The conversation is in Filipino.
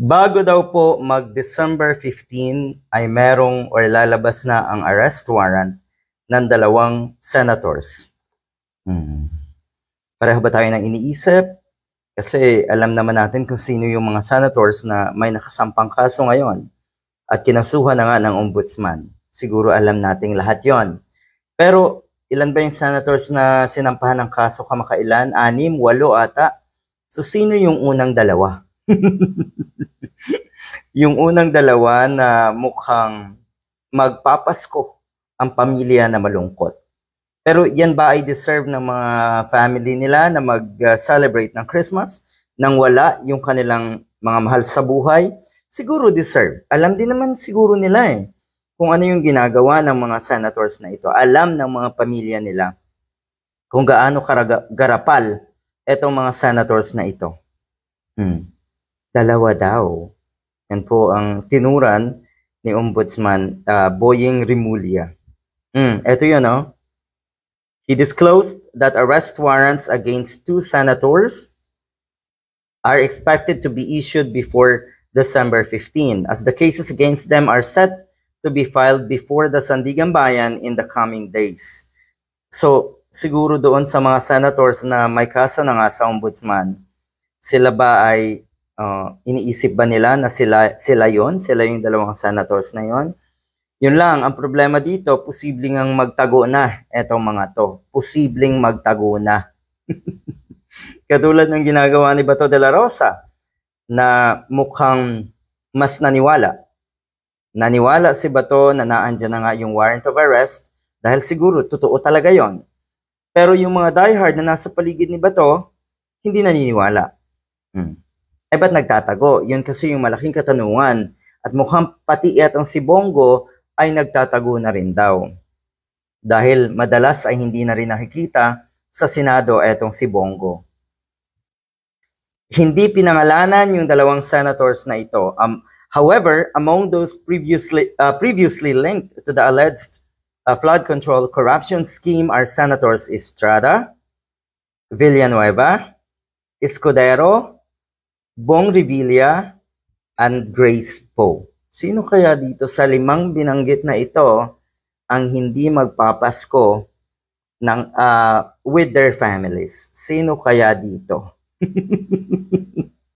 Bago daw po mag-December 15 ay merong or lalabas na ang arrest warrant ng dalawang senators. Pareho ba tayo ng iniisip? Kasi alam naman natin kung sino yung mga senators na may nakasampang kaso ngayon at kinasuhan na nga ng ombudsman. Siguro alam nating lahat yon. Pero ilan ba yung senators na sinampahan ng kaso kamakailan? 6, 8 ata. So sino yung unang dalawa? Yung unang dalawa na mukhang magpapasko ang pamilya na malungkot. Pero yan ba ay deserve ng mga family nila na mag-celebrate ng Christmas nang wala yung kanilang mga mahal sa buhay? Siguro deserve. Alam din naman siguro nila kung ano yung ginagawa ng mga senators na ito. Alam ng mga pamilya nila kung gaano garapal itong mga senators na ito. Dalawa daw. Yan po ang tinuran ni Ombudsman Boying Rimulya. Ito yun, no? He disclosed that arrest warrants against 2 senators are expected to be issued before December 15, as the cases against them are set to be filed before the Sandigan Bayan in the coming days. So, siguro doon sa mga senators na may kaso na nga sa Ombudsman, sila ba ay iniisip ba nila na sila yung dalawang senators na yon? Yun lang, ang problema dito, posibleng ang magtago na etong mga to. Posibleng magtago na. Katulad ng ginagawa ni Bato de la Rosa na mukhang mas naniwala. Naniwala si Bato na naandyan na nga yung warrant of arrest dahil siguro totoo talaga yon. Pero yung mga diehard na nasa paligid ni Bato, hindi naniniwala. Ba't nagtatago? Yun kasi yung malaking katanungan. At mukhang pati itong si Bongo ay nagtatago na rin daw. Dahil madalas ay hindi na rin nakikita sa Senado etong si Bongo. Hindi pinangalanan yung dalawang senators na ito. However, among those previously linked to the alleged flood control corruption scheme are Senators Estrada, Villanueva, Escudero, Bong Revilla, and Grace Poe. Sino kaya dito sa 5 binanggit na ito ang hindi magpapasko with their families? Sino kaya dito?